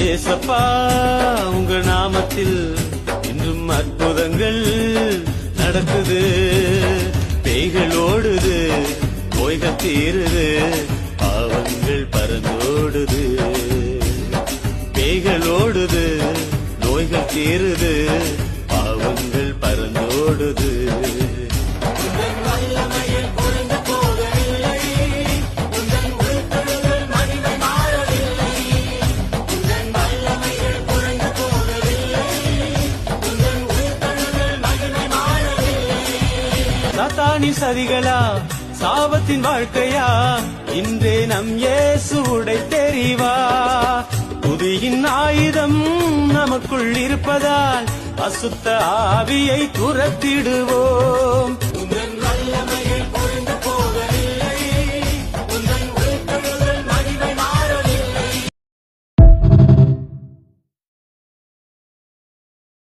ஏசப்பா உங்க நாமத்தில் இன்றும் அற்புதங்கள் நடக்குது. பேய்கள் ஓடுது, நோய்கள் தீருது, பாவங்கள் பறந்தோடுது. பேய்கள் ஓடுது, நோய்கள் தீருது, பாவங்கள் பறந்தோடுது. சாத்தானின் சதிகளா, சாபத்தின் வாழ்க்கையா, இன்றே நம் இயேசு உடை தெரிவா. துதியின் ஆயுதம் நமக்குள் இருப்பதால் அசுத்த ஆவியை துரத்திடுவோம்.